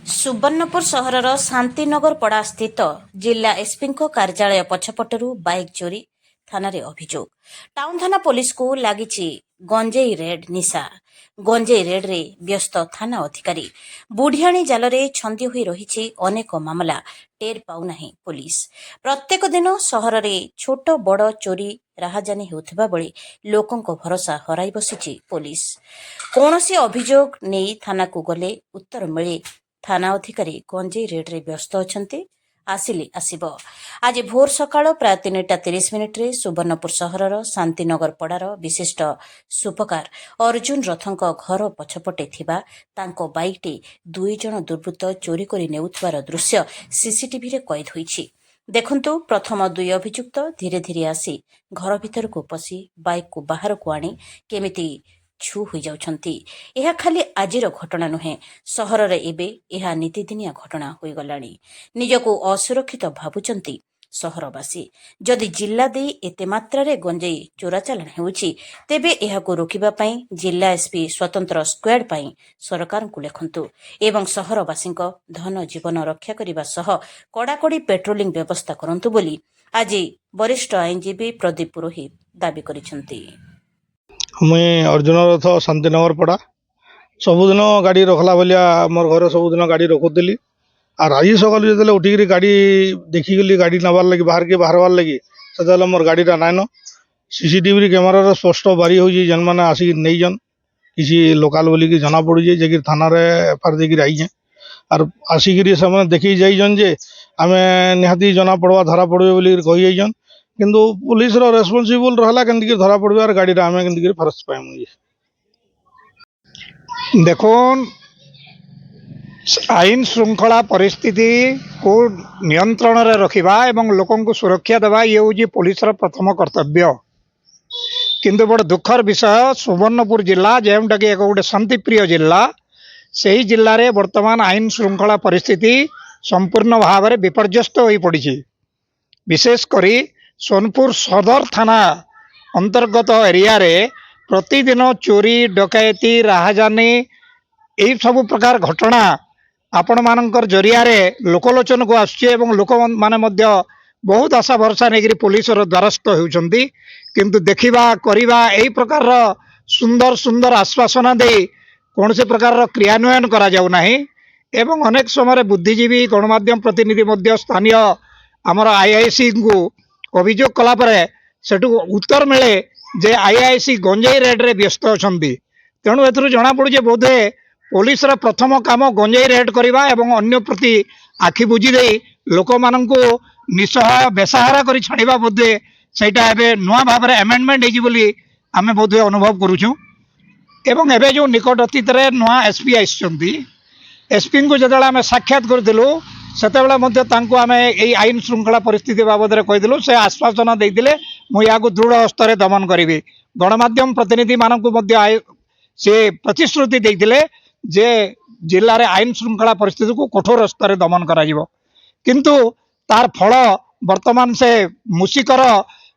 सुवर्णपुर सहरर शांतिनगर पड़ा स्थित जिला एसपी कार्यालय पछपटू बाइक चोरी थाना अभियोग। टाउन थाना पुलिस को लगी गंजेई रेड निशा। गंजेई रेड रे व्यस्त थाना अधिकारी। बुढ़ियाणी जाल रे छंदी हुई रही अनेक मामला टेर पाउना पुलिस। प्रत्येक दिन सहर में छोट बड़ चोरी राहाजानी होता बेले लोकों भरोसा हराई बसी पुलिस। कौनसी अभियोग नहीं थाना को गले उत्तर मिले थाना अधिकारी गंजेई रेड रे व्यस्त अछंती आसिले आसिब। आज भोर सकाळ प्राय 3:30 सुवर्णपुर सहरर शांतिनगर पड़ार विशिष्ट सुपकार अर्जुन रथଙ୍କ घर पछपटे थिबा तांको बाइकटी 2 जण दुर्बृत्त चोरी करि नेउथबार दृश्य सीसीटीवी रे कैद होईछि। देखंतु प्रथम 2 अभियुक्त धीरे धीरे आसी घर भीतर को पसी बाइक को बाहर को आनी केमिति छु हो जाउछंती। यह खाली आजिर घटना नुहे, सहर रे एबे यह नीतिदिनिया घटना होई गलानी। निजको असुरक्षित भाबुचंती सहरवासी। जदि जिल्ला दे एते मात्रा रे गंजेई चोराचालान हेउछि तेबे एहाको रोकिबा पई जिल्ला एसपी स्वतंत्र स्क्वाड पई सरकार को लेखंतु एवं सहरवासी धन जीवन रक्षा करने सह कड़ाकड़ी पेट्रोलिंग व्यवस्था करंतु बोली आज वरिष्ठ आईनजीवी प्रदीप पुरोहित दाबी करिसंती। मुई अर्जुन रथ शांतिनगर पड़ा सबुदिन गाड़ी रखला भलिया मोर घर सबुदिन गाड़ी रखुली। आर आज सकाल जो उठिक गाड़ी देखिगली गाड़ी नबार लगी बाहर के बाहर लगी से मोर गाड़ीटा नाइन सीसीटीवी कैमेरार स्पष्ट बारी हो जेन मैंने आसिक नहींजन किसी लोकाल बोलिकी जना पड़ी जे थाना एफआईआर देकर आईजे आर आसिक से देखी जाइजन जे आम निहाती जना पड़वा धरा पड़े बोली कही जाइजन किंतु पुलिस रेस्पॉन्सिबल रहा के धरा पड़े गाड़ी आम के फरस्त पाइमु। देखुन आईन श्रृंखला परिस्थिति को नियंत्रण रे रखिबा एवं लोकों को सुरक्षा देवा ये हूँ पुलिस प्रथम कर्तव्य। किंतु बड़ दुखर विषय सुवर्णपुर जिला जेमटा कि एक गोटे शांतिप्रिय जिला से ही जिले में वर्तमान आईन श्रृंखला परिस्थिति संपूर्ण भाव में विपर्यस्त हो पड़ी। विशेषकर सोनपुर सदर थाना अंतर्गत एरिया रे प्रतिदिन चोरी डकैती राहाजानी यही सब प्रकार घटना आपण मानकर जरिया रे लोकलोचन को आसुचे लोक माने मध्य बहुत आशा भरसा नहीं पुलिस द्वारस्थ होउछंती। किंतु देखिबा करिबा एही प्रकार सुंदर सुंदर आश्वासना दे कौन से प्रकार क्रियान्वयन करा जाउ नाही एवं अनेक समय बुद्धिजीवी गणमाध्यम प्रतिनिधि मध्य स्थानीय आमर आईआईसी को अभियोग कला परे सेठु उत्तर मिले जे आईआईसी गंजेई रेड रे व्यस्त अछंती। तेणु एथुरु जना पड़ुजे बोधे पुलिस रा प्रथम काम गंजेई रेड करवा एवं अन्य प्रति आखि बुझी दे लोक माननकु निसहाय बेसहारा करी छाड़िबा बोधे सेटा एबे नुआ भाव में एमेंडमेंट हेजी बोली आमे बोधे अनुभव करूछु। एवं एबे जो निकट अतीत रे नुआ एसपी आइछंती एसपी को जदला आमे साक्षात करथिलु सेतेबेला मध्य तांको आमे एई आईन श्रृंखला परिस्थिति बाबद रे कहिदिलु से आश्वासन देइदिले मु याको दृढ़ हस्तर दमन करिवि। गणमाध्यम प्रतिनिधि माननकु मध्य से प्रतिश्रुति देइदिले जे जिल्ला रे आईन श्रृंखला परिस्थिति को कठोर स्तर दमन करा जिवो। किंतु तार फल वर्तमान से मूषिकर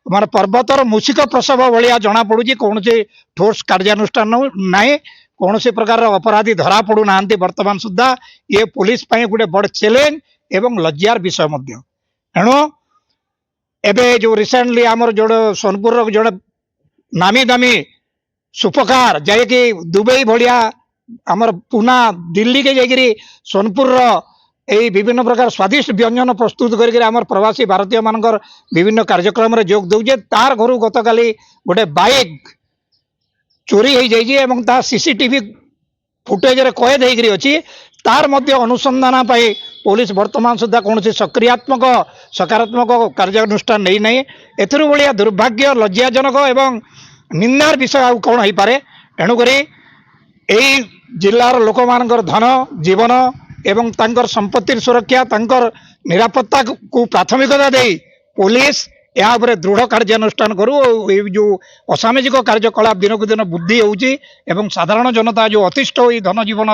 माने पर्वतर मूषिक प्रसव भलिया जना पड़ुची कौन से ठोस कार्यानुष्ठान नाई कौन से प्रकार अपराधी धरा पड़ू ना वर्तमान सुधा ये पुलिस पाई गोटे बड़ चैलेंज एवं लज्जार विषय मध्य। एणु एबे जो रिसेंटली आमर जोड़े सोनपुर जोड़े नामी दामी सुपकार जाए कि दुबई भलिया आमर पुना दिल्ली के जाकि सोनपुर यही विभिन्न प्रकार स्वादिष्ट व्यंजन प्रस्तुत करके आमर प्रवासी भारतीय मानकर विभिन्न कार्यक्रम रे जोग दौजे तार घर गतकाली गोटे बाइक चोरी हो जाइए तार सीसीटीवी फुटेज रे कैद होकर अच्छी तार मध्य अनुसंधान पाई पुलिस वर्तमान सुधा कौन सक्रियात्मक सकारात्मक कार्यानुष्ठान नहीं नहीं एथुरु भलिया दुर्भाग्य लज्जाजनक एवं निंदार विषय कौन हो पारे। एणुक यही जिलार लोक मानकर धन जीवन एवं तांकर संपत्तिर सुरक्षा तांकर निरापत्ता को प्राथमिकता दे पुलिस या दृढ़ कार्यानुष्ठान करू। जो असामाजिक कार्यकलाप दिन को दिन बुद्धि होउची एवं साधारण जनता जो अतिष्ठ हो धन जीवन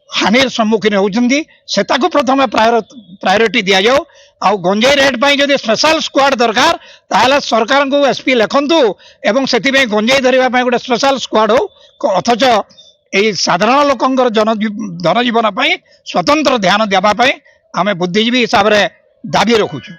हानिर सम्मुखीन होउछंती सेता को प्रथम प्रायोरिटी दिया जाओ। आउ गंजेई रेड पाई जदि स्पेशल स्क्वाड दरकार ताहले सरकार को एसपी लेखंतु एवं सेति में गंजेई धरिबा पाई गोटे स्पेशल स्क्वाड हो। अथच এই সাধারণ লোকଙ୍କର ধনজীବନ ପାଇଁ ସ୍ୱତନ୍ତ୍ର ଧ୍ୟାନ ଦେବା ପାଇଁ ଆମେ ବୁଦ୍ଧିଜୀବୀ ହିସାବରେ ଦାବି ରଖୁଛୁ।